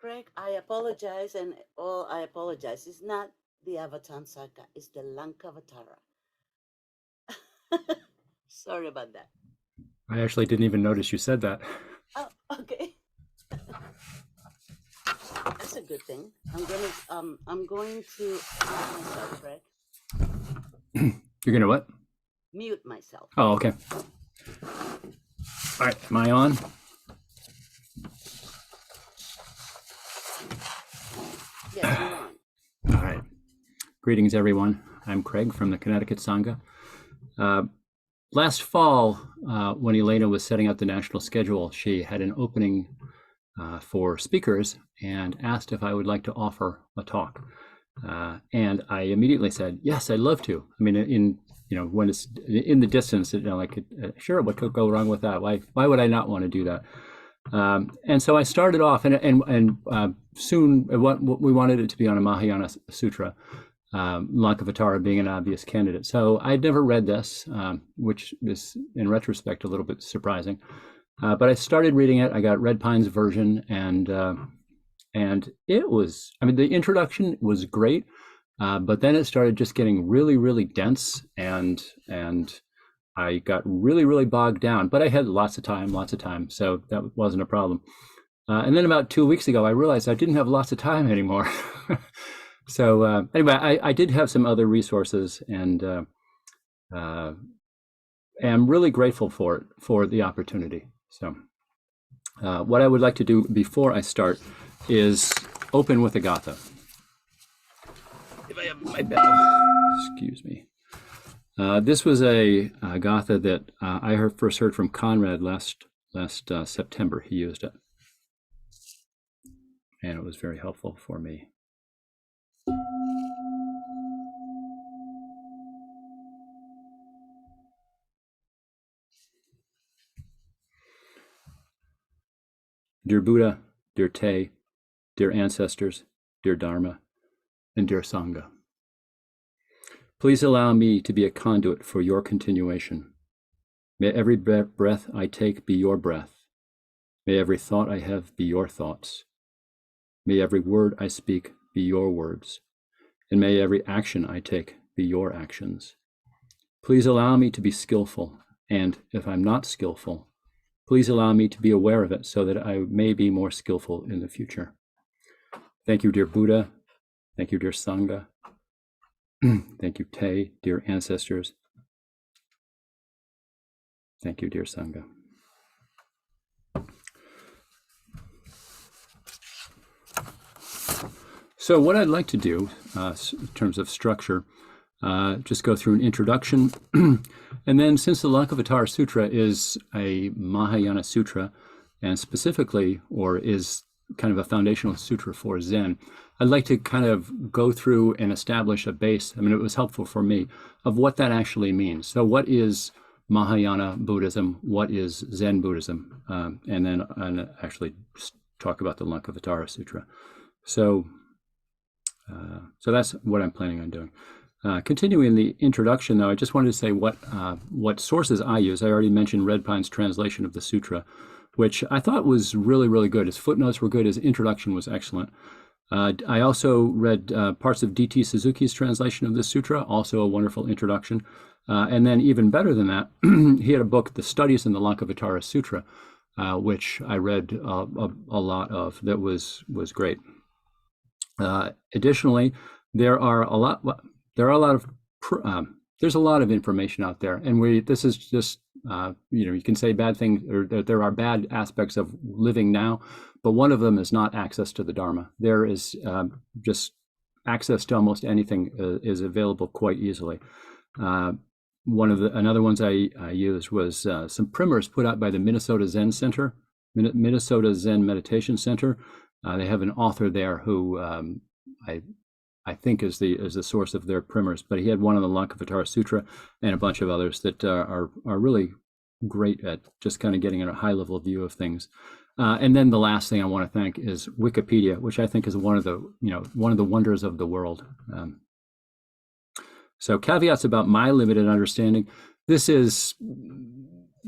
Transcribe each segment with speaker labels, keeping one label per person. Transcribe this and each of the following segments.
Speaker 1: Craig, I apologize, and all I apologize. It's not the Avatamsaka, it's the Lankavatara. Sorry about that.
Speaker 2: I actually didn't even notice you said that.
Speaker 1: Oh, okay. That's a good thing. I'm going to mute myself, Craig.
Speaker 2: You're gonna what?
Speaker 1: Mute myself.
Speaker 2: Oh, okay. All right, am I on?
Speaker 1: Yes, you're on.
Speaker 2: All right. Greetings, everyone. I'm Craig from the Connecticut Sangha. Last fall, when Elena was setting out the national schedule, she had an opening for speakers and asked if I would like to offer a talk. And I immediately said, yes, I'd love to. I mean, when it's in the distance, like, sure, what could go wrong with that? Why would I not want to do that? And so I started off, and soon what we wanted it to be on a Mahayana Sutra, Lankavatara being an obvious candidate. So I'd never read this, which is in retrospect a little bit surprising. But I started reading it. I got Red Pine's version, and it was, I mean, the introduction was great, but then it started just getting really, really dense, and I got really, really bogged down. But I had lots of time, so that wasn't a problem. And then about 2 weeks ago, I realized I didn't have lots of time anymore. So anyway, I did have some other resources, and am really grateful for the opportunity. So what I would like to do before I start is open with a gatha. If I have my bell, excuse me. This was a gatha that I first heard from Conrad last September. He used it, and it was very helpful for me. Dear Buddha, dear Te, dear ancestors, dear Dharma, and dear Sangha, please allow me to be a conduit for your continuation. May every breath I take be your breath. May every thought I have be your thoughts. May every word I speak be your words. And may every action I take be your actions. Please allow me to be skillful, and if I'm not skillful, please allow me to be aware of it so that I may be more skillful in the future. Thank you, dear Buddha. Thank you, dear Sangha. Thank you, Te, dear ancestors. Thank you, dear Sangha. So what I'd like to do in terms of structure, just go through an introduction. And then, since the Lankavatara Sutra is a Mahayana Sutra, and specifically, or is kind of a foundational sutra for Zen, I'd like to kind of go through and establish a base. I mean, it was helpful for me of what that actually means. So what is Mahayana Buddhism? What is Zen Buddhism? And then actually talk about the Lankavatara Sutra. So that's what I'm planning on doing. Continuing the introduction, though, I just wanted to say what sources I use. I already mentioned Red Pine's translation of the sutra, which I thought was really, really good. His footnotes were good. His introduction was excellent. I also read parts of D.T. Suzuki's translation of the sutra, also a wonderful introduction. And then even better than that, he had a book, The Studies in the Lankavatara Sutra, which I read a lot of. That was great. Additionally, there's a lot of information out there, and this is just you can say bad things, or that there are bad aspects of living now, but one of them is not access to the Dharma. There is just access to almost anything is available quite easily. Another ones I used was some primers put out by the Minnesota Zen Center, Minnesota Zen Meditation Center. They have an author there who I think is the source of their primers, but he had one on the Lankavatara Sutra and a bunch of others that are really great at just kind of getting a high level view of things. And then the last thing I want to thank is Wikipedia, which I think is one of the wonders of the world. So caveats about my limited understanding. This is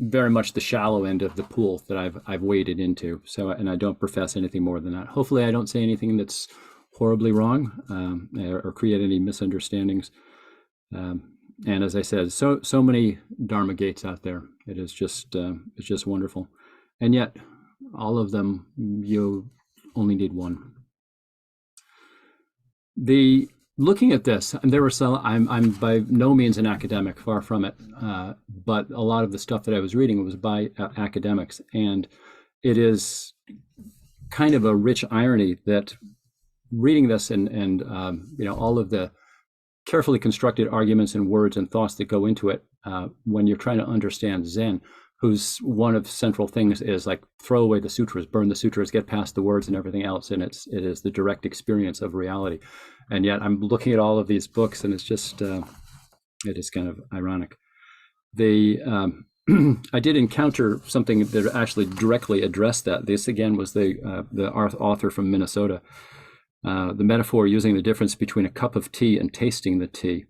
Speaker 2: very much the shallow end of the pool that I've waded into. So, and I don't profess anything more than that. Hopefully, I don't say anything that's horribly wrong or create any misunderstandings. And as I said, so many Dharma gates out there. It's just wonderful, and yet all of them you only need one. Looking at this, and there were some. I'm by no means an academic, far from it. But a lot of the stuff that I was reading was by academics, and it is kind of a rich irony that reading this and all of the carefully constructed arguments and words and thoughts that go into it when you're trying to understand Zen, whose one of central things is like throw away the sutras, burn the sutras, get past the words and everything else, and it is the direct experience of reality. And yet I'm looking at all of these books, and it's just it is kind of ironic. I did encounter something that actually directly addressed that. This again was the author from Minnesota. The metaphor using the difference between a cup of tea and tasting the tea.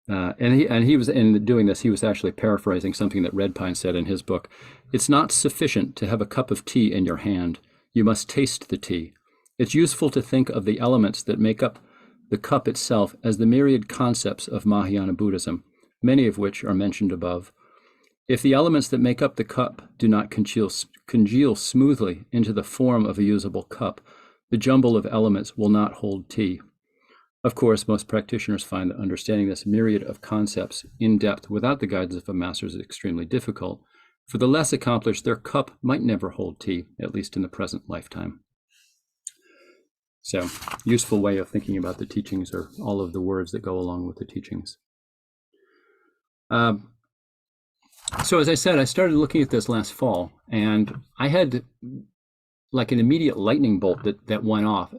Speaker 2: And he was, in doing this, he was actually paraphrasing something that Red Pine said in his book. It's not sufficient to have a cup of tea in your hand. You must taste the tea. It's useful to think of the elements that make up the cup itself as the myriad concepts of Mahayana Buddhism, many of which are mentioned above. If the elements that make up the cup do not congeal smoothly into the form of a usable cup, the jumble of elements will not hold tea. Of course, most practitioners find that understanding this myriad of concepts in depth without the guidance of a master is extremely difficult. For the less accomplished, their cup might never hold tea, at least in the present lifetime. So, useful way of thinking about the teachings, or all of the words that go along with the teachings. So as I said, I started looking at this last fall, and I had like an immediate lightning bolt that went off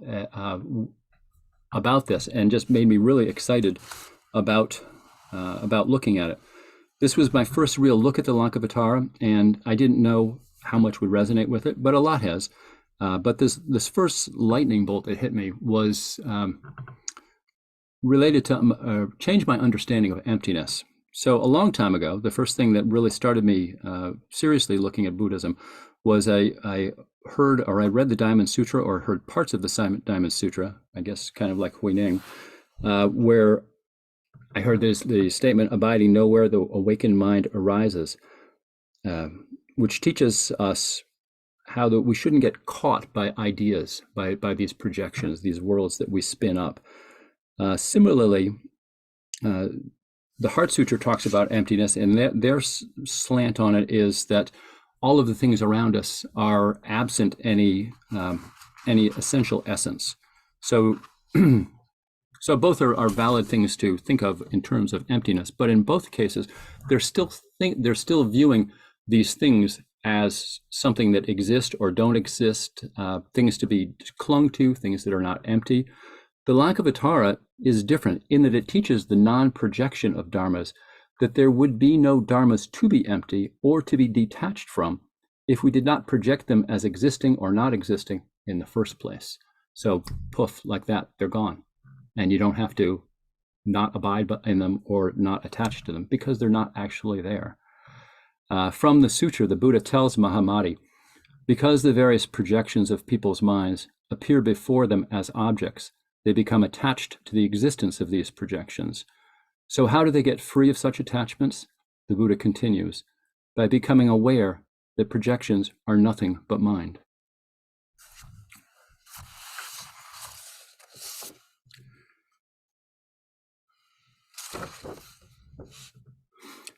Speaker 2: about this, and just made me really excited about looking at it. This was my first real look at the Lankavatara, and I didn't know how much would resonate with it, but a lot has. But this first lightning bolt that hit me was related to change my understanding of emptiness. So a long time ago, the first thing that really started me seriously looking at Buddhism was I heard, or I read the Diamond Sutra, or heard parts of the Diamond Sutra, I guess kind of like Huineng, where I heard the statement, abiding nowhere the awakened mind arises, which teaches us how that we shouldn't get caught by ideas, by these projections, these worlds that we spin up. Similarly, the Heart Sutra talks about emptiness, and their slant on it is that all of the things around us are absent any essential essence. So, so both are valid things to think of in terms of emptiness, but in both cases, they're still viewing these things as something that exist or don't exist, things to be clung to, things that are not empty. The Lankavatara is different in that it teaches the non-projection of dharmas, that there would be no dharmas to be empty or to be detached from if we did not project them as existing or not existing in the first place. So poof, like that, they're gone. And you don't have to not abide in them or not attach to them because they're not actually there. From the sutra, the Buddha tells Mahamati, because the various projections of people's minds appear before them as objects, they become attached to the existence of these projections. So how do they get free of such attachments? The Buddha continues, by becoming aware that projections are nothing but mind.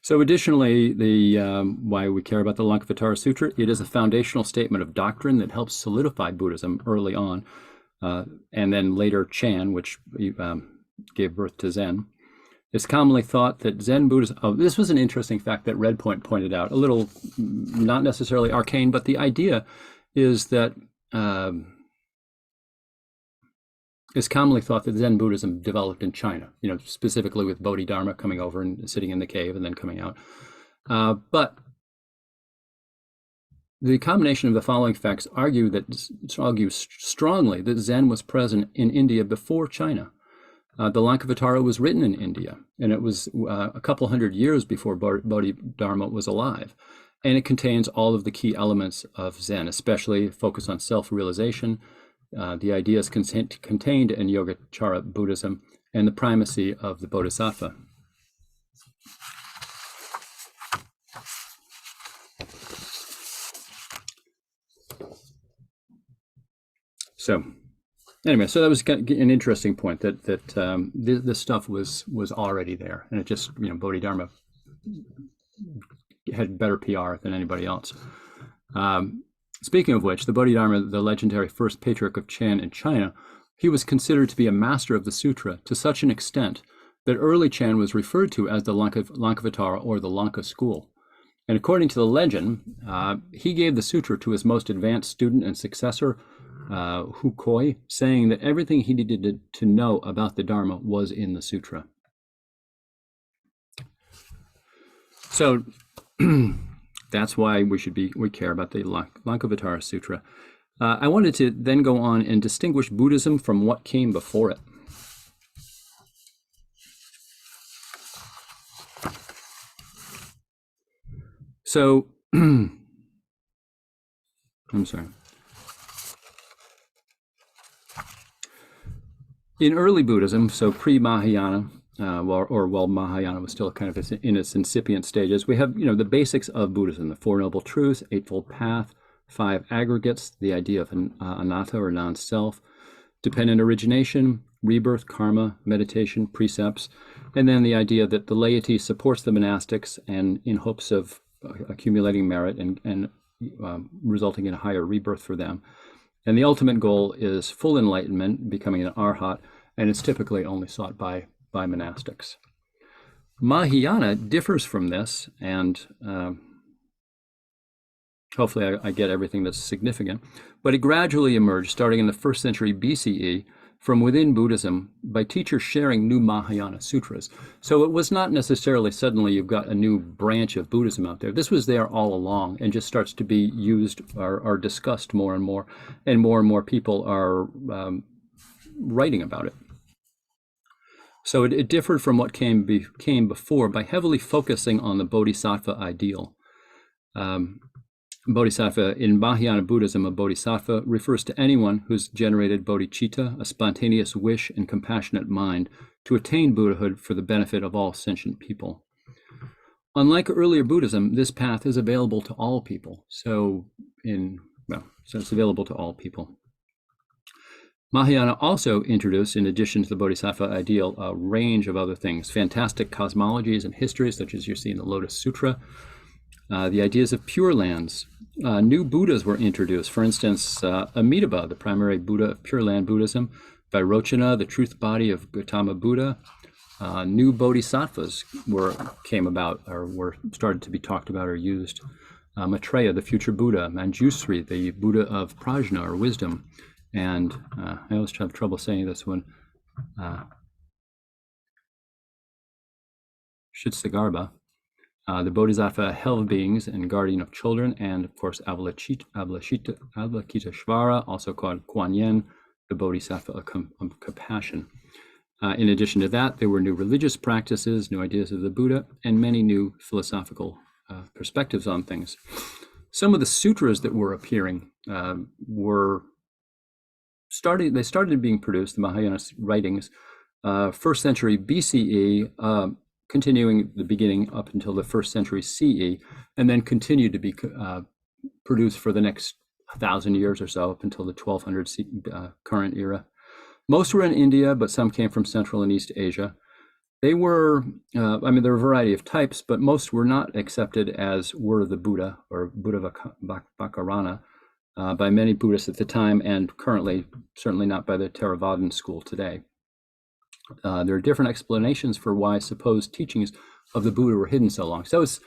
Speaker 2: So additionally, why we care about the Lankavatara Sutra, it is a foundational statement of doctrine that helps solidify Buddhism early on, and then later Chan, which gave birth to Zen. It's commonly thought that Zen Buddhism, this was an interesting fact that Red Point pointed out, a little not necessarily arcane, but the idea is that it's commonly thought that Zen Buddhism developed in China, specifically with Bodhidharma coming over and sitting in the cave and then coming out. But the combination of the following facts argue strongly that Zen was present in India before China. The Lankavatara was written in India, and it was a couple hundred years before Bodhidharma was alive. And it contains all of the key elements of Zen, especially focus on self-realization, the ideas contained in Yogacara Buddhism, and the primacy of the Bodhisattva. So anyway, so that was an interesting point that this stuff was already there, and it just, Bodhidharma had better PR than anybody else. Speaking of which, the Bodhidharma, the legendary first patriarch of Chan in China, he was considered to be a master of the sutra to such an extent that early Chan was referred to as the Lankavatara, or the Lanka school. And according to the legend, he gave the sutra to his most advanced student and successor, Hu Koi, saying that everything he needed to know about the Dharma was in the sutra. So that's why we care about the Lankavatara Sutra. I wanted to then go on and distinguish Buddhism from what came before it. So, I'm sorry. In early Buddhism, so pre-Mahayana, while Mahayana was still kind of in its incipient stages, we have, the basics of Buddhism: the Four Noble Truths, Eightfold Path, 5 aggregates, the idea of anatta or non-self, dependent origination, rebirth, karma, meditation, precepts, and then the idea that the laity supports the monastics and in hopes of accumulating merit and resulting in a higher rebirth for them. And the ultimate goal is full enlightenment, becoming an arhat, and it's typically only sought by monastics. Mahayana differs from this, and hopefully I get everything that's significant, but it gradually emerged, starting in the 1st century BCE, from within Buddhism by teachers sharing new Mahayana sutras. So it was not necessarily suddenly you've got a new branch of Buddhism out there. This was there all along and just starts to be used or discussed more and more people are writing about it. So it differed from what came before by heavily focusing on the Bodhisattva ideal. Bodhisattva, in Mahayana Buddhism, a bodhisattva refers to anyone who's generated bodhicitta, a spontaneous wish and compassionate mind, to attain Buddhahood for the benefit of all sentient people. Unlike earlier Buddhism, this path is available to all people. So it's available to all people. Mahayana also introduced, in addition to the bodhisattva ideal, a range of other things: fantastic cosmologies and histories, such as you see in the Lotus Sutra, the ideas of Pure Lands. New Buddhas were introduced. For instance, Amitabha, the primary Buddha of Pure Land Buddhism; Vairochana, the truth body of Gautama Buddha. New bodhisattvas came about, or were started to be talked about or used. Maitreya, the future Buddha; Manjusri, the Buddha of prajna or wisdom; and I always have trouble saying this one, Shitsagarbha, the Bodhisattva, hell of beings and guardian of children; and of course Avalokiteshvara, also called Kuan Yin, the Bodhisattva of compassion. In addition to that, there were new religious practices, new ideas of the Buddha, and many new philosophical perspectives on things. Some of the sutras that were appearing started being produced, the Mahayana writings, 1st century BCE, continuing the beginning up until the 1st century CE, and then continued to be produced for the next 1,000 years or so, up until the 1200 current era. Most were in India, but some came from Central and East Asia. They were, there were a variety of types, but most were not accepted as were the Buddha or Buddha Vacarana by many Buddhists at the time, and currently certainly not by the Theravadan school today. There are different explanations for why supposed teachings of the Buddha were hidden so long. So it's,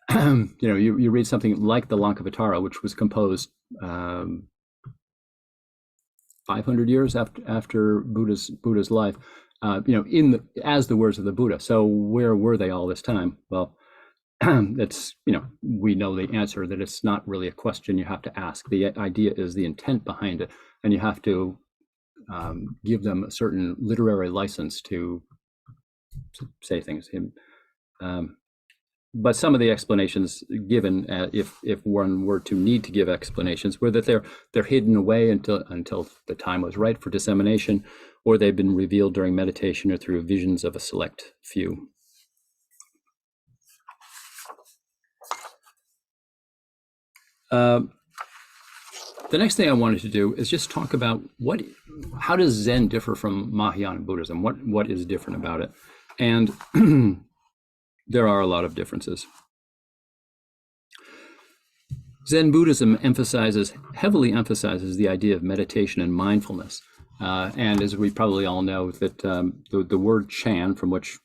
Speaker 2: you read something like the Lankavatara, which was composed 500 years after Buddha's life, as the words of the Buddha. So where were they all this time? Well, it's, we know the answer, that it's not really a question you have to ask. The idea is the intent behind it, and you have to give them a certain literary license to say things. But some of the explanations given, if one were to need to give explanations, were that they're hidden away until the time was right for dissemination, or they've been revealed during meditation or through visions of a select few. The next thing I wanted to do is just talk about how does Zen differ from Mahayana Buddhism? What is different about it? And there are a lot of differences. Zen Buddhism heavily emphasizes the idea of meditation and mindfulness. And as we probably all know, that the word Chan, from which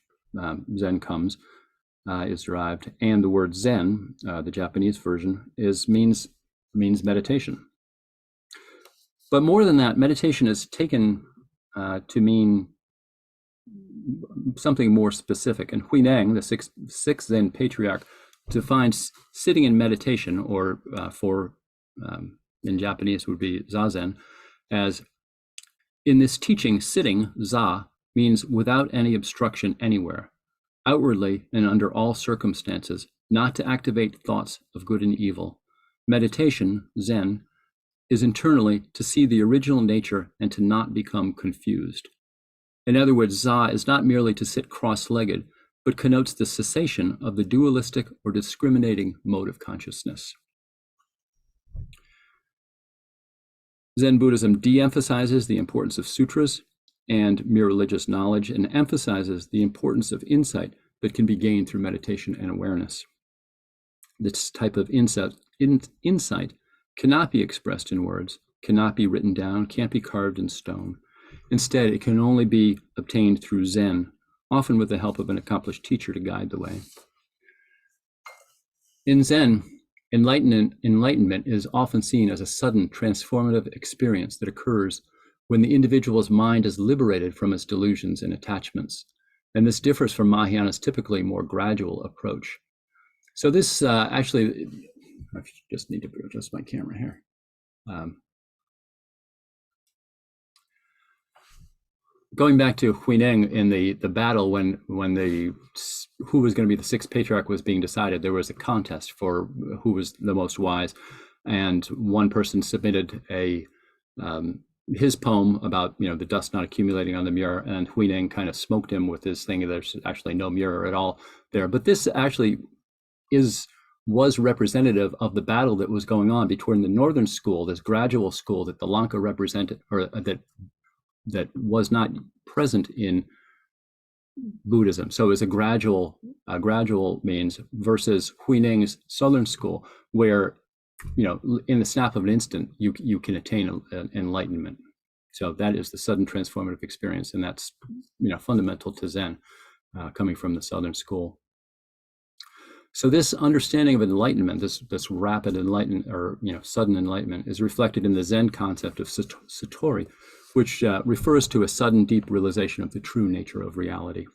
Speaker 2: Zen comes, is derived, and the word Zen, the Japanese version, means meditation. But more than that, meditation is taken to mean something more specific. And Huineng, the sixth Zen patriarch, defines sitting in meditation, or in Japanese would be zazen, as in this teaching, sitting, za, means without any obstruction anywhere, outwardly and under all circumstances, not to activate thoughts of good and evil. Meditation, Zen, is internally to see the original nature and to not become confused. In other words, za is not merely to sit cross-legged, but connotes the cessation of the dualistic or discriminating mode of consciousness. Zen Buddhism de-emphasizes the importance of sutras and mere religious knowledge, and emphasizes the importance of insight that can be gained through meditation and awareness. This type of insight cannot be expressed in words, cannot be written down, can't be carved in stone. Instead, it can only be obtained through Zen, often with the help of an accomplished teacher to guide the way. In Zen, enlightenment is often seen as a sudden transformative experience that occurs when the individual's mind is liberated from its delusions and attachments. And this differs from Mahayana's typically more gradual approach. So this actually, I just need to adjust my camera here. Going back to Huineng in the battle when who was going to be the sixth patriarch was being decided, there was a contest for who was the most wise, and one person submitted his poem about the dust not accumulating on the mirror, and Huineng kind of smoked him with his thing. There's actually no mirror at all there, but this actually was representative of the battle that was going on between the northern school, this gradual school that the Lanka represented, or that was not present in Buddhism. So it was a gradual means, versus Huineng's southern school, where in the snap of an instant you can attain enlightenment. So that is the sudden transformative experience, and that's fundamental to Zen, coming from the southern school. So this understanding of enlightenment, this rapid enlightenment, or sudden enlightenment, is reflected in the Zen concept of satori, which refers to a sudden deep realization of the true nature of reality.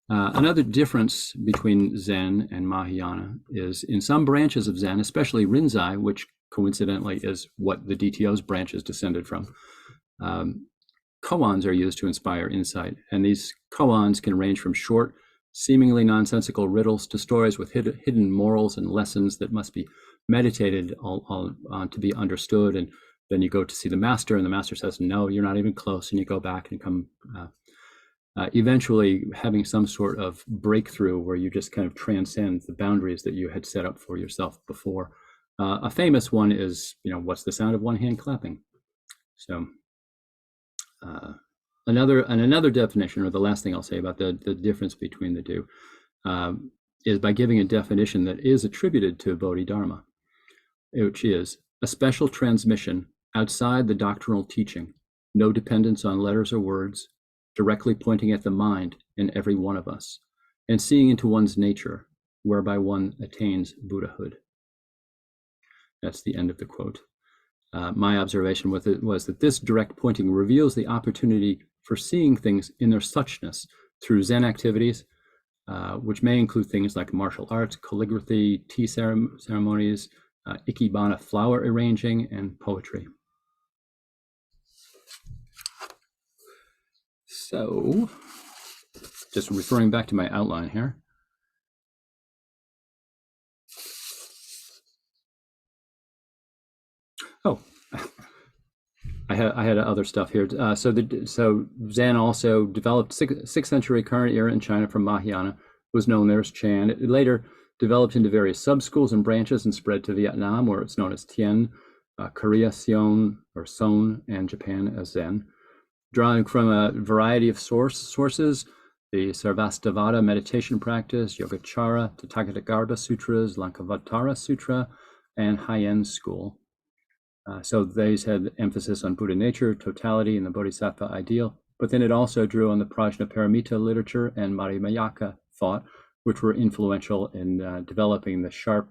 Speaker 2: Another difference between Zen and Mahayana is in some branches of Zen, especially Rinzai, which coincidentally is what the DTO's branch is descended from, koans are used to inspire insight. And these koans can range from short, seemingly nonsensical riddles to stories with hidden morals and lessons that must be meditated on to be understood. And then you go to see the master, and the master says, no, you're not even close. And you go back and come eventually having some sort of breakthrough where you just kind of transcend the boundaries that you had set up for yourself before. A famous one is, what's the sound of one hand clapping? So another definition, or the last thing I'll say about the difference between the two, is by giving a definition that is attributed to Bodhidharma, which is a special transmission outside the doctrinal teaching, no dependence on letters or words, directly pointing at the mind in every one of us, and seeing into one's nature, whereby one attains Buddhahood. That's the end of the quote. My observation with it was that this direct pointing reveals the opportunity for seeing things in their suchness through Zen activities, which may include things like martial arts, calligraphy, tea ceremonies, ikebana flower arranging, and poetry. So, just referring back to my outline here. Oh, I had other stuff here. So Zen also developed 6th century current era in China from Mahayana, was known there as Chan. It later developed into various sub-schools and branches and spread to Vietnam, where it's known as Tien, Korea, Sion or Son, and Japan as Zen. Drawing from a variety of sources, the Sarvastivada meditation practice, Yogacara, Tathagata Sutras, Lankavatara Sutra, and High-End school. So these had emphasis on Buddha nature, totality, and the Bodhisattva ideal, but then it also drew on the Prajnaparamita literature and Mahayana thought, which were influential in developing the sharp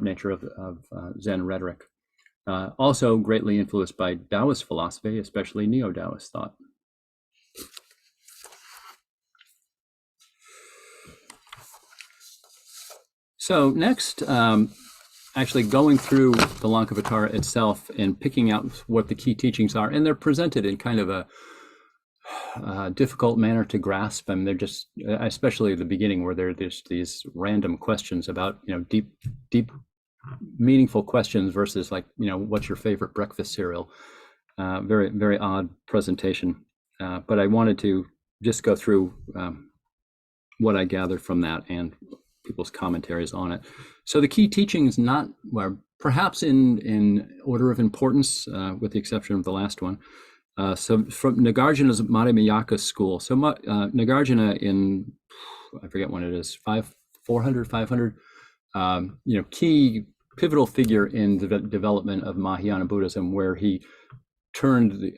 Speaker 2: nature of Zen rhetoric. Also greatly influenced by Taoist philosophy, especially Neo-Taoist thought. So next, actually going through the Lankavatara itself and picking out what the key teachings are, and they're presented in kind of a difficult manner to grasp. I mean, they're just, especially at the beginning, where there's these random questions about, deep, meaningful questions versus like, what's your favorite breakfast cereal? Very, very odd presentation. But I wanted to just go through what I gathered from that and people's commentaries on it. So the key teachings, perhaps in order of importance, with the exception of the last one. So from Nagarjuna's Mahayana school. So Nagarjuna in, I forget when it is, 400, 500, key pivotal figure in the development of Mahayana Buddhism, where he turned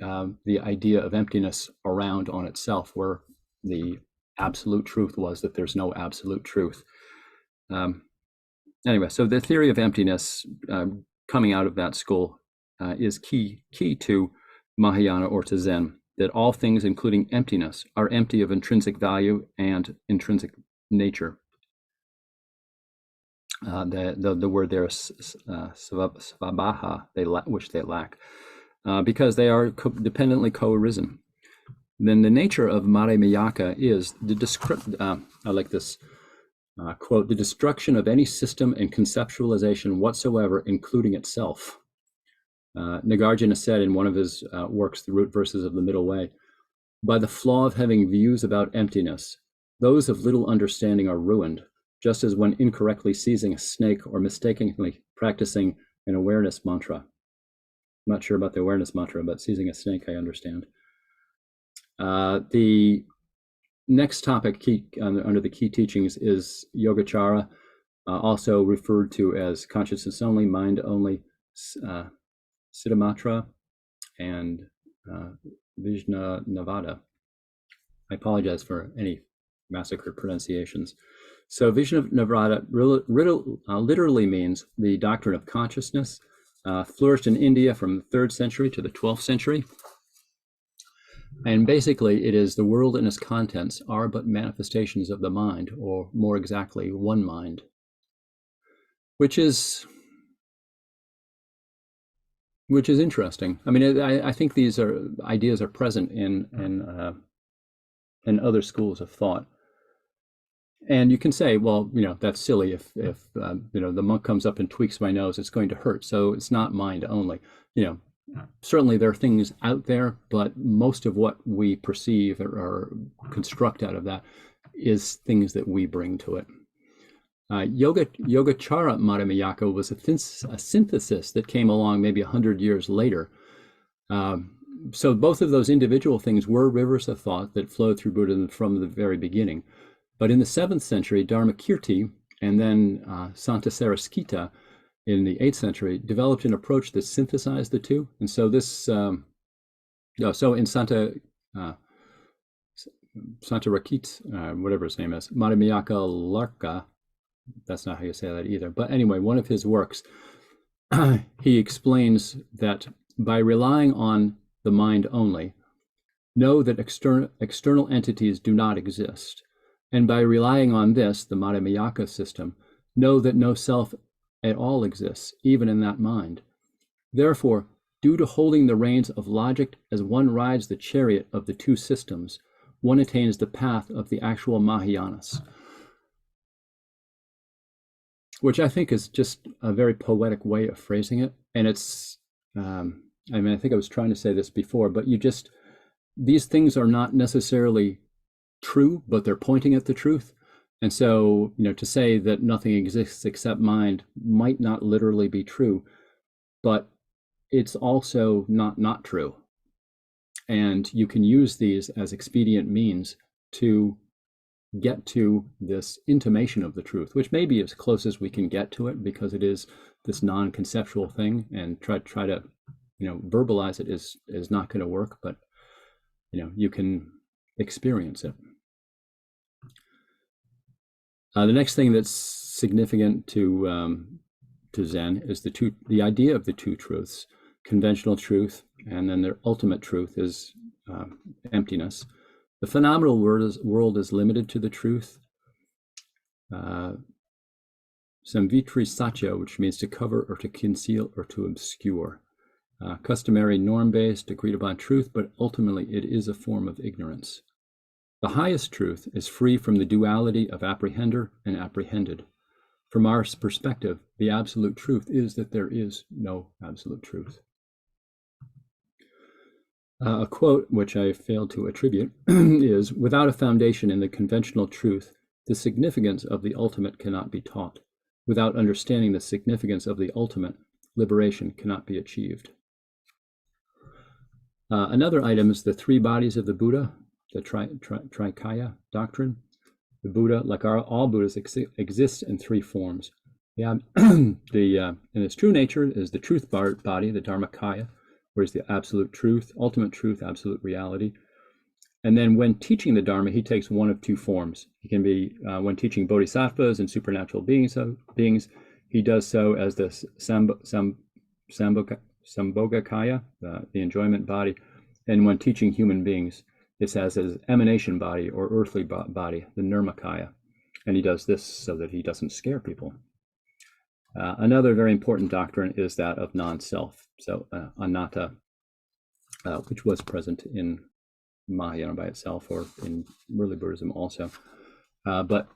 Speaker 2: the idea of emptiness around on itself, where the absolute truth was that there's no absolute truth. Anyway, so the theory of emptiness coming out of that school is key to Mahayana or to Zen, that all things, including emptiness, are empty of intrinsic value and intrinsic nature. The word there is svabha, which they lack, because they are dependently co-arisen. Then the nature of Mahayana is I like this quote, the destruction of any system and conceptualization whatsoever, including itself. Nagarjuna said in one of his works, The Root Verses of the Middle Way, by the flaw of having views about emptiness, those of little understanding are ruined, just as when incorrectly seizing a snake or mistakenly practicing an awareness mantra. I'm not sure about the awareness mantra, but seizing a snake, I understand. The next topic under the key teachings is Yogacara, also referred to as consciousness only, mind only, Siddhamatra, and Vijnanavada. I apologize for any massacred pronunciations. So Vijnanavada literally means the doctrine of consciousness, flourished in India from the 3rd century to the 12th century. And basically, it is the world and its contents are but manifestations of the mind, or more exactly, one mind, which is interesting. I mean, I think these ideas are present in other schools of thought. And you can say, well, that's silly. If the monk comes up and tweaks my nose, it's going to hurt. So it's not mind only. Certainly there are things out there, but most of what we perceive or construct out of that is things that we bring to it. Yogacara Mahayana was a synthesis that came along maybe 100 years later. So both of those individual things were rivers of thought that flowed through Buddhism from the very beginning. But in the 7th century, Dharmakirti and then Santa Saraskita in the 8th century developed an approach that synthesized the two. And so this, so in Santa Rakit, whatever his name is, Mahayana Larka, that's not how you say that either. But anyway, one of his works, he explains that by relying on the mind only, know that external entities do not exist. And by relying on this, the Mahayana system, know that no self at all exists, even in that mind. Therefore, Due to holding the reins of logic as one rides the chariot of the two systems, one attains the path of the actual Mahayanas. Which I think is just a very poetic way of phrasing it. And it's, I think I was trying to say this before, but these things are not necessarily true, but they're pointing at the truth. And so, to say that nothing exists except mind might not literally be true, but it's also not true. And you can use these as expedient means to get to this intimation of the truth, which may be as close as we can get to it, because it is this non-conceptual thing, and try to verbalize it is not going to work, but you can experience it. The next thing that's significant to Zen is the idea of the two truths: conventional truth, and then their ultimate truth is emptiness. The phenomenal world is limited to the truth. Samvitri satya, which means to cover or to conceal or to obscure. Customary norm-based, agreed upon truth, but ultimately it is a form of ignorance. The highest truth is free from the duality of apprehender and apprehended. From our perspective, the absolute truth is that there is no absolute truth. A quote, which I failed to attribute, is, "Without a foundation in the conventional truth, the significance of the ultimate cannot be taught. Without understanding the significance of the ultimate, liberation cannot be achieved." Another item is the three bodies of the Buddha, the Trikaya doctrine. The Buddha, like all Buddhas, exists in three forms. In its true nature is the truth body, the Dharmakaya, where is the absolute truth, ultimate truth, absolute reality. And then when teaching the Dharma, he takes one of two forms. He can be, when teaching bodhisattvas and supernatural beings, he does so as the Sambhogakaya, the enjoyment body. And when teaching human beings, it's as his emanation body or earthly body, the Nirmakaya. And he does this so that he doesn't scare people. Another very important doctrine is that of non-self. So anatta, which was present in Mahayana by itself, or in early Buddhism also. But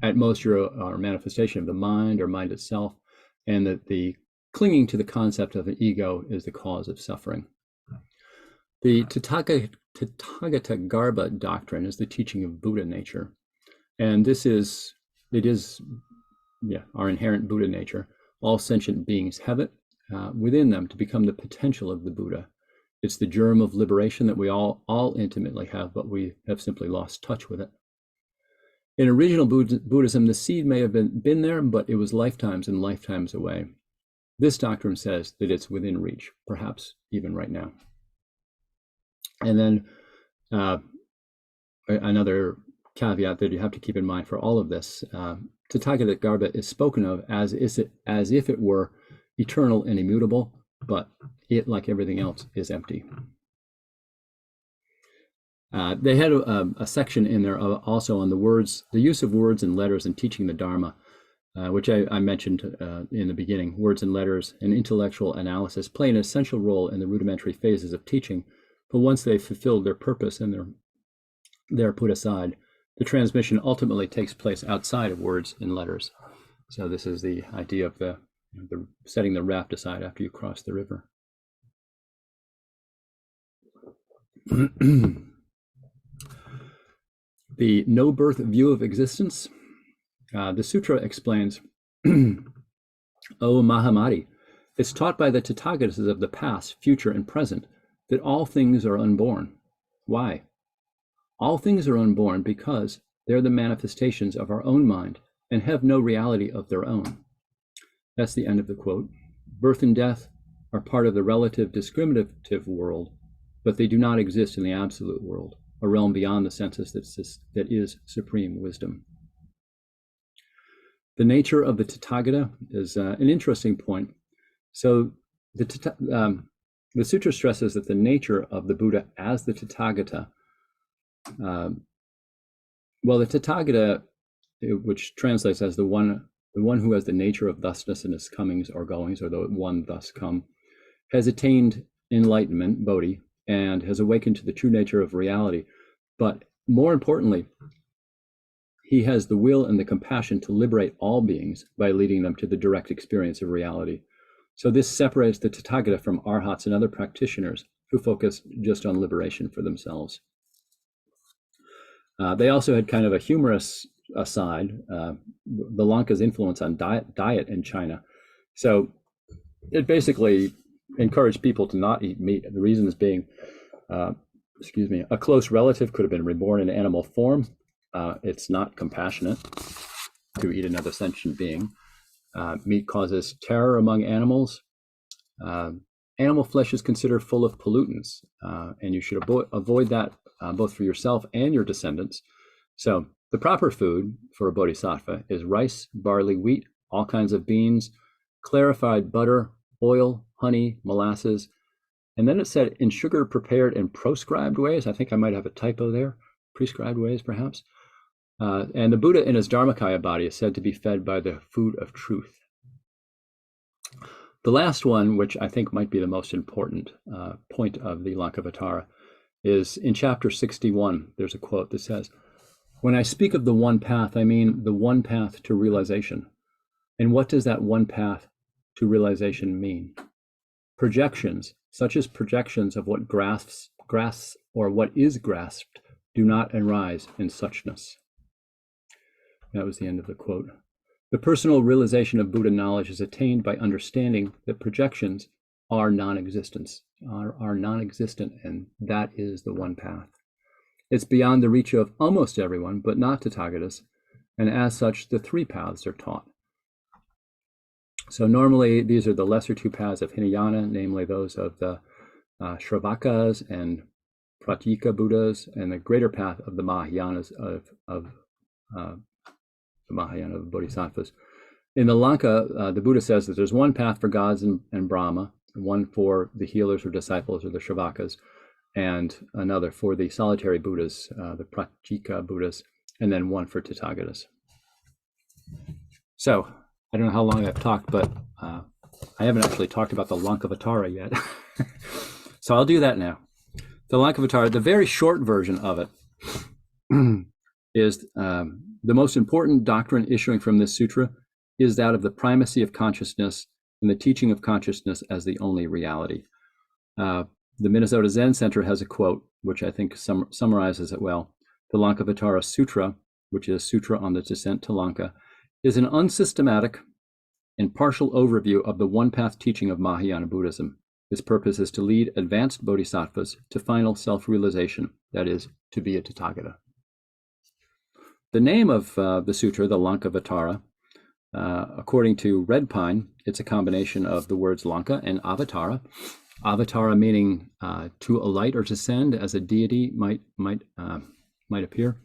Speaker 2: at most, you're a manifestation of the mind or mind itself, and that the clinging to the concept of an ego is the cause of suffering. The Tathagata Garbha doctrine is the teaching of Buddha nature. And it is our inherent Buddha nature. All sentient beings have it within them to become the potential of the Buddha. It's the germ of liberation that we all intimately have, but we have simply lost touch with it. In original Buddhism, the seed may have been there, but it was lifetimes and lifetimes away. This doctrine says that it's within reach, perhaps even right now. And then another caveat that you have to keep in mind for all of this, Tathagata Garbha is spoken of as if it were eternal and immutable, but it, like everything else, is empty. They had a section in there also on the use of words and letters in teaching the Dharma, which I mentioned in the beginning. Words and letters and intellectual analysis play an essential role in the rudimentary phases of teaching, but once they've fulfilled their purpose and they're put aside, the transmission ultimately takes place outside of words and letters. So this is the idea of the setting the raft aside after you cross the river. The no-birth view of existence. The sutra explains, O Mahamati, it's taught by the Tathagatas of the past, future, and present that all things are unborn. Why? All things are unborn because they're the manifestations of our own mind and have no reality of their own. That's the end of the quote. Birth and death are part of the relative discriminative world, but they do not exist in the absolute world, a realm beyond the senses that is supreme wisdom. The nature of the Tathagata is an interesting point. So the sutra stresses that the nature of the Buddha as the Tathagata, the Tathagata, which translates as the one the one who has the nature of thusness in his comings or goings, or the one thus come, has attained enlightenment, bodhi, and has awakened to the true nature of reality. But more importantly, he has the will and the compassion to liberate all beings by leading them to the direct experience of reality. So this separates the Tathagata from arhats and other practitioners who focus just on liberation for themselves. They also had kind of a humorous aside, the Lanka's influence on diet in China. So it basically encouraged people to not eat meat. The reasons being, a close relative could have been reborn in animal form. It's not compassionate to eat another sentient being. Meat causes terror among animals. Animal flesh is considered full of pollutants, and you should avoid that both for yourself and your descendants. So the proper food for a bodhisattva is rice, barley, wheat, all kinds of beans, clarified butter, oil, honey, molasses. And then it said in sugar prepared in proscribed ways. I think I might have a typo there. Prescribed ways, perhaps. And the Buddha in his Dharmakaya body is said to be fed by the food of truth. The last one, which I think might be the most important point of the Lankavatara, is in chapter 61. There's a quote that says, "When I speak of the one path, I mean the one path to realization. And what does that one path to realization mean? Projections, such as projections of what grasps or what is grasped, do not arise in suchness." That was the end of the quote. The personal realization of Buddha knowledge is attained by understanding that projections are non-existent, and that is the one path. It's beyond the reach of almost everyone, but not Tathagatas, and as such, the three paths are taught. So normally, these are the lesser two paths of Hinayana, namely those of the Shravakas and Pratyeka Buddhas, and the greater path of the Mahayanas of the Mahayana of Bodhisattvas. In the Lanka, the Buddha says that there's one path for gods and Brahma, one for the healers or disciples or the Shravakas, and another for the solitary Buddhas, the Pratyeka Buddhas, and then one for Tathagatas. So I don't know how long I've talked, but I haven't actually talked about the Lankavatara yet. So I'll do that now. The Lankavatara, the very short version of it, is the most important doctrine issuing from this sutra is that of the primacy of consciousness and the teaching of consciousness as the only reality. The Minnesota Zen Center has a quote, which I think summarizes it well. The Lankavatara Sutra, which is Sutra on the Descent to Lanka, is an unsystematic and partial overview of the one-path teaching of Mahayana Buddhism. Its purpose is to lead advanced bodhisattvas to final self-realization, that is, to be a Tathagata. The name of the sutra, the Lankavatara, according to Red Pine, it's a combination of the words Lanka and Avatara. Avatara meaning to alight or descend as a deity might appear.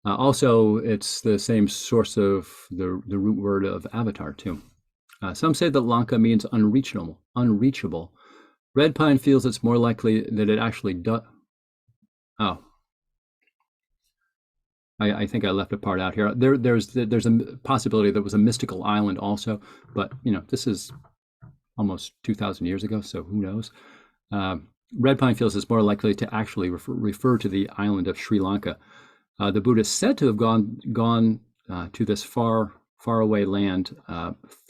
Speaker 2: Also, it's the same source of the root word of avatar too. Some say that Lanka means unreachable. Red Pine feels it's more likely that it actually does. Oh, I think I left a part out here. There's a possibility that was a mystical island also, but this is almost 2,000 years ago, so who knows? Red Pine feels it's more likely to actually refer to the island of Sri Lanka. The Buddha is said to have gone to this far away land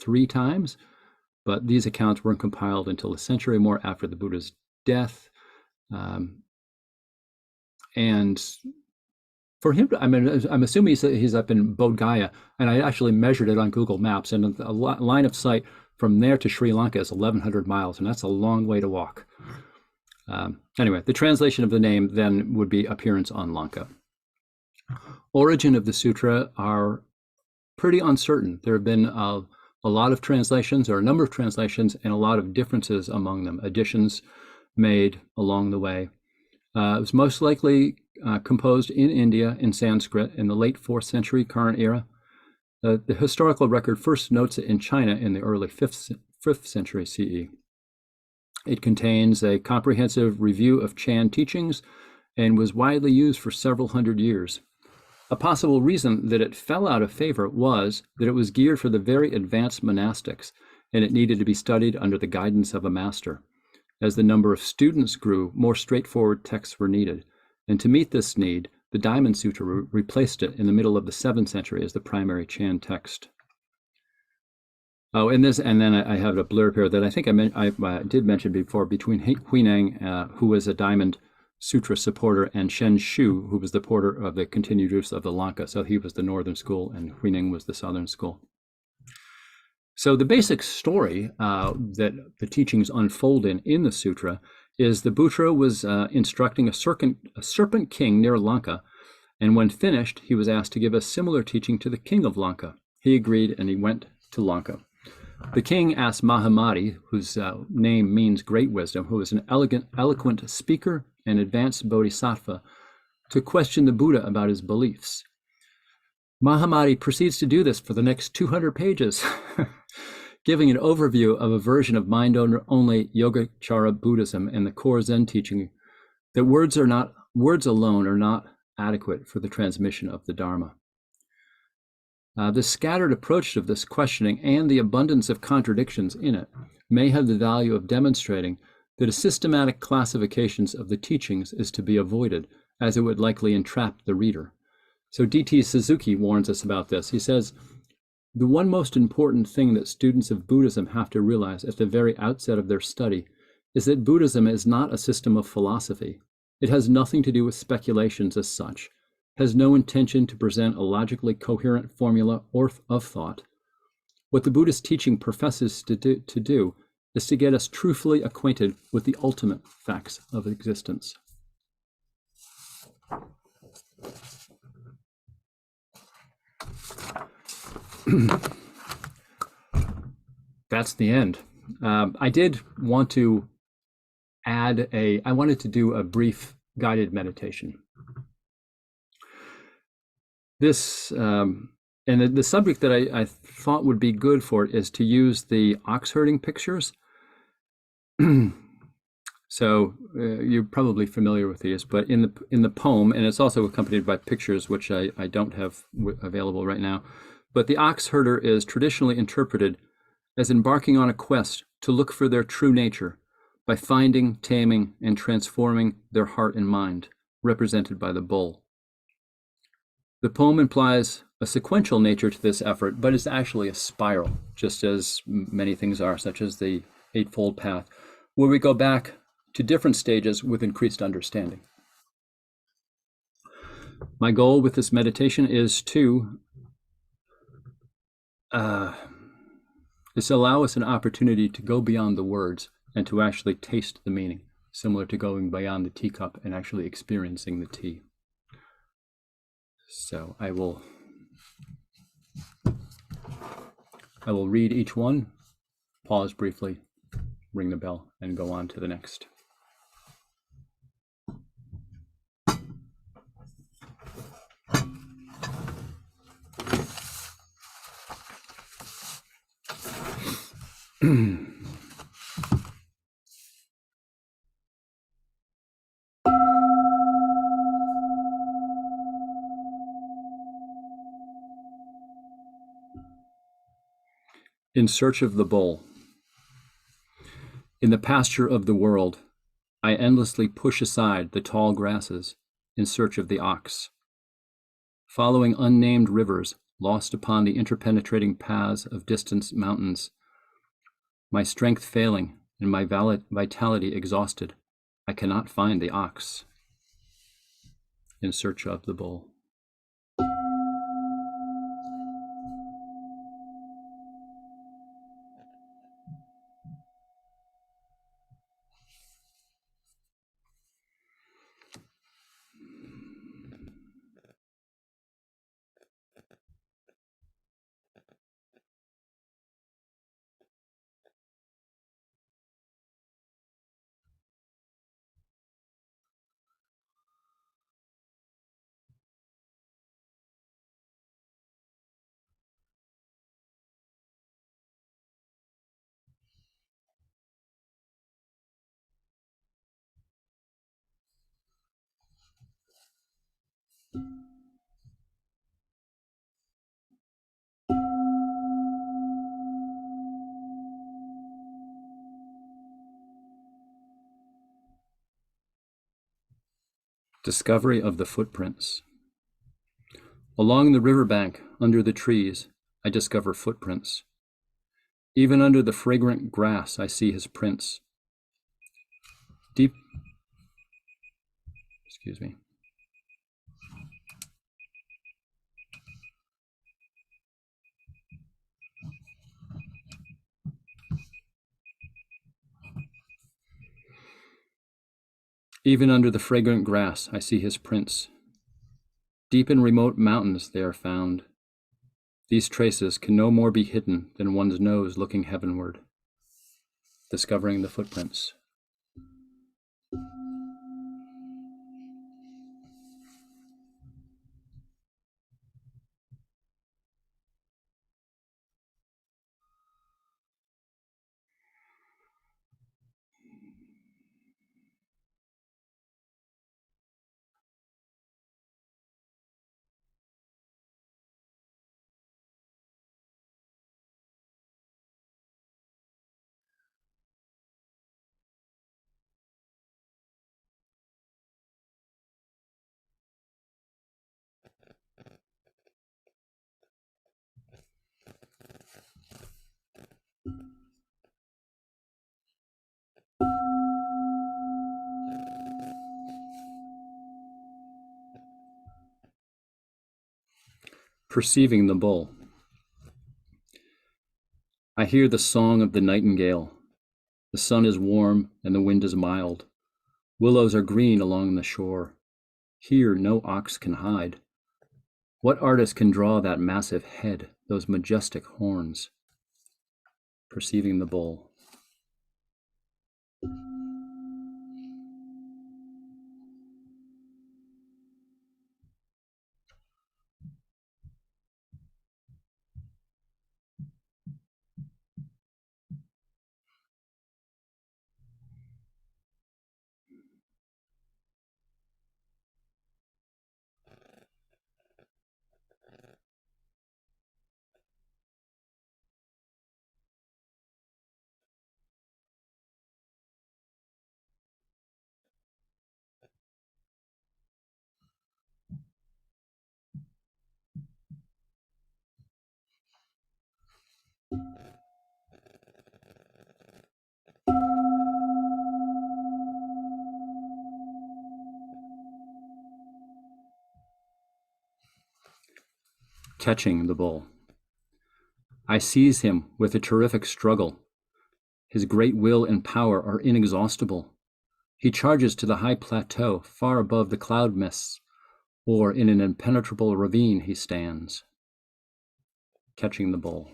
Speaker 2: 3 times, but these accounts weren't compiled until a century more after the Buddha's death. And for him, I'm assuming he's up in Bodh Gaya, and I actually measured it on Google Maps, and a line of sight from there to Sri Lanka is 1,100 miles, and that's a long way to walk. Anyway, the translation of the name then would be appearance on Lanka. Origin of the sutra are pretty uncertain. There have been a lot of translations, or a number of translations, and a lot of differences among them, additions made along the way. It was most likely composed in India in Sanskrit in the late 4th century current era. The historical record first notes it in China in the early 5th century CE. It contains a comprehensive review of Chan teachings and was widely used for several hundred years. A possible reason that it fell out of favor was that it was geared for the very advanced monastics, and it needed to be studied under the guidance of a master. As the number of students grew, more straightforward texts were needed, and to meet this need, the Diamond Sutra replaced it in the middle of the 7th century as the primary Chan text. Oh, and then I have a blurb here that I think I did mention before, between Huineng, who was a Diamond Sutra supporter, and Shen Shu, who was the porter of the continued use of the Lanka. So he was the northern school, and Huineng was the southern school. So the basic story that the teachings unfold in the sutra is the Buddha was instructing a serpent king near Lanka, and when finished, he was asked to give a similar teaching to the king of Lanka. He agreed, and he went to Lanka. The king asked Mahamati, whose name means great wisdom, who was an eloquent speaker and advanced bodhisattva, to question the Buddha about his beliefs. Mahamati proceeds to do this for the next 200 pages, giving an overview of a version of mind-only Yogacara Buddhism and the core Zen teaching that words alone are not adequate for the transmission of the Dharma. The scattered approach of this questioning and the abundance of contradictions in it may have the value of demonstrating that a systematic classifications of the teachings is to be avoided, as it would likely entrap the reader. So D.T. Suzuki warns us about this. He says, the one most important thing that students of Buddhism have to realize at the very outset of their study is that Buddhism is not a system of philosophy. It has nothing to do with speculations as such, has no intention to present a logically coherent formula of thought. What the Buddhist teaching professes to do is to get us truthfully acquainted with the ultimate facts of existence. That's the end. I did want to I wanted to do a brief guided meditation. This, and the subject that I thought would be good for it is to use the ox herding pictures. So you're probably familiar with these, but in the poem, and it's also accompanied by pictures, which I don't have available right now, but the ox herder is traditionally interpreted as embarking on a quest to look for their true nature by finding, taming, and transforming their heart and mind, represented by the bull. The poem implies a sequential nature to this effort, but it's actually a spiral, just as many things are, such as the Eightfold Path, where we go back to different stages with increased understanding. My goal with this meditation is to allow us an opportunity to go beyond the words and to actually taste the meaning, similar to going beyond the teacup and actually experiencing the tea. So I will read each one, pause briefly, ring the bell, and go on to the next. In search of the bull. In the pasture of the world, I endlessly push aside the tall grasses in search of the ox. Following unnamed rivers lost upon the interpenetrating paths of distant mountains, my strength failing and my vitality exhausted, I cannot find the ox. In search of the bull. Discovery of the footprints. Along the riverbank, under the trees, I discover footprints. Even under the fragrant grass, I see his prints. Deep, excuse me. Even under the fragrant grass, I see his prints. Deep in remote mountains they are found. These traces can no more be hidden than one's nose looking heavenward. Discovering the footprints. Perceiving the bull. I hear the song of the nightingale. The sun is warm and the wind is mild. Willows are green along the shore. Here no ox can hide. What artist can draw that massive head, those majestic horns? Perceiving the bull. Catching the bull. I seize him with a terrific struggle. His great will and power are inexhaustible. He charges to the high plateau far above the cloud mists, or in an impenetrable ravine he stands. Catching the bull.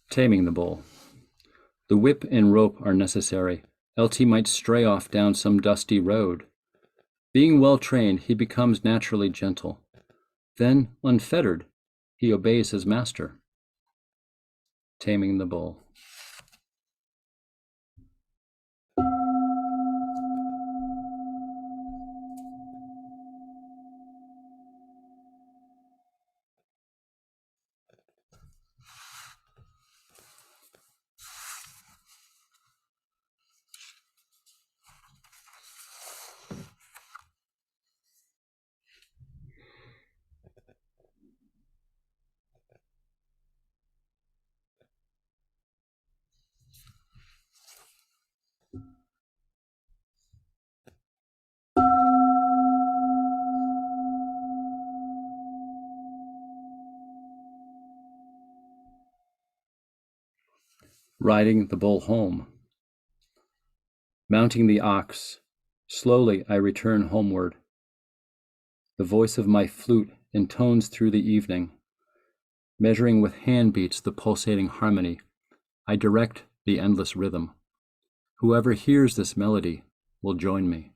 Speaker 2: Taming the bull. The whip and rope are necessary, else he might stray off down some dusty road. Being well trained, he becomes naturally gentle. Then, unfettered, he obeys his master. Taming the bull. riding the bull home. Mounting the ox, slowly I return homeward. The voice of my flute intones through the evening. Measuring with hand beats the pulsating harmony, I direct the endless rhythm. Whoever hears this melody will join me.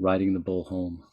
Speaker 2: Riding the bull home.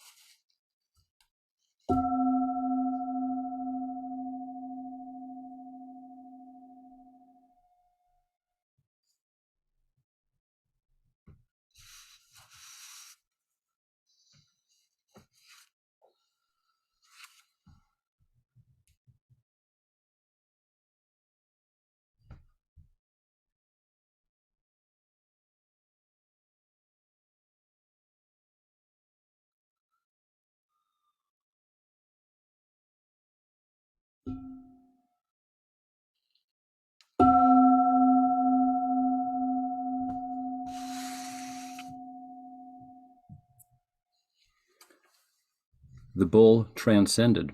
Speaker 2: The bull transcended.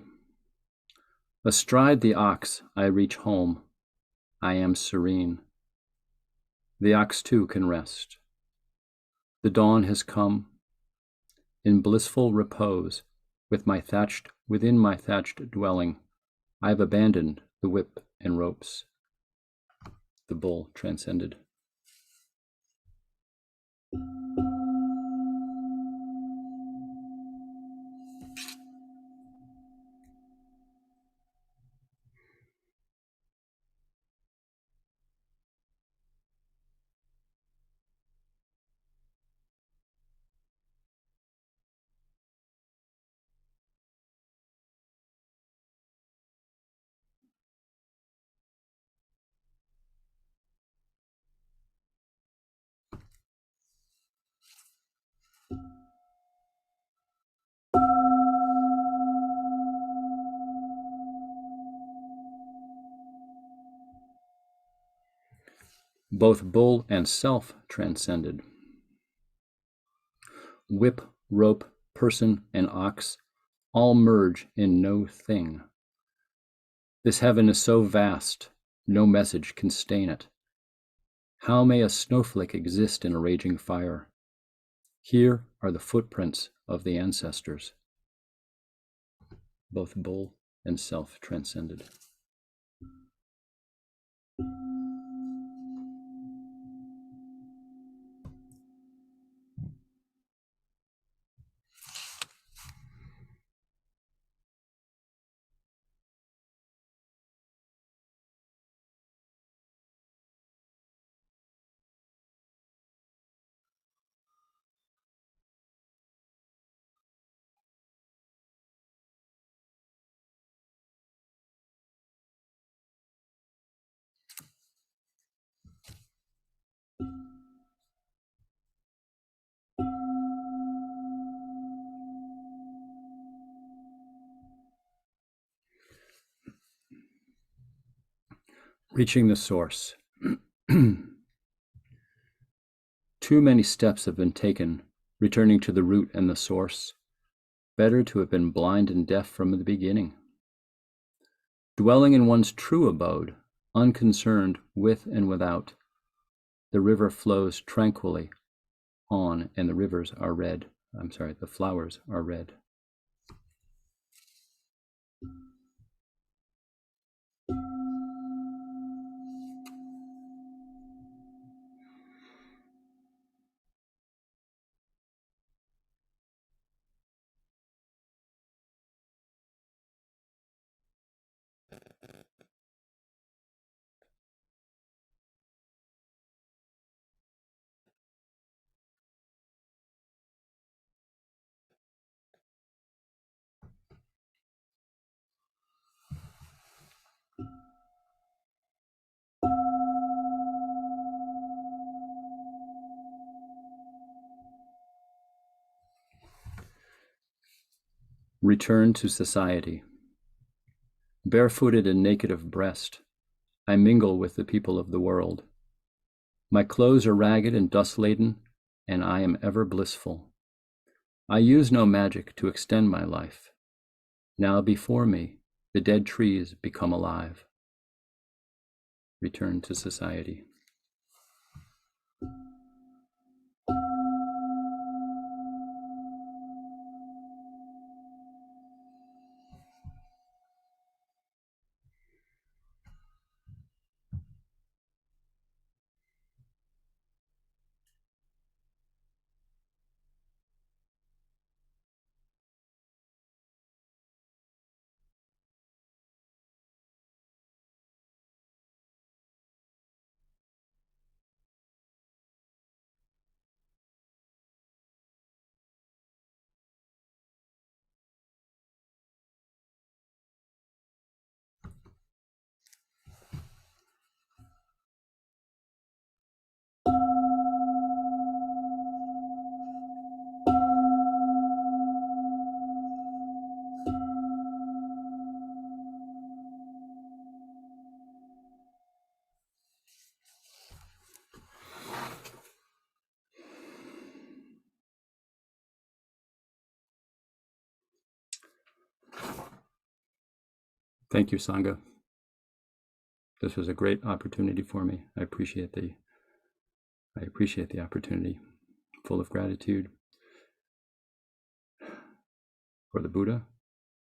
Speaker 2: Astride the ox, I reach home. I am serene. The ox too can rest. The dawn has come. In blissful repose, within my thatched dwelling, I have abandoned the whip and ropes. The bull transcended. Both bull and self transcended. Whip, rope, person, and ox all merge in no thing. This heaven is so vast, no message can stain it. How may a snowflake exist in a raging fire? Here are the footprints of the ancestors. Both bull and self transcended. Reaching the source. Too many steps have been taken, returning to the root and the source. Better to have been blind and deaf from the beginning. Dwelling in one's true abode, unconcerned with and without, the river flows tranquilly on, and the flowers are red. Return to society. Barefooted and naked of breast, I mingle with the people of the world. My clothes are ragged and dust-laden, and I am ever blissful. I use no magic to extend my life. Now before me, the dead trees become alive. return to society. Thank you, Sangha. This was a great opportunity for me. I appreciate the opportunity. Full of gratitude for the Buddha,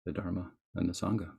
Speaker 2: the Dharma, and the Sangha.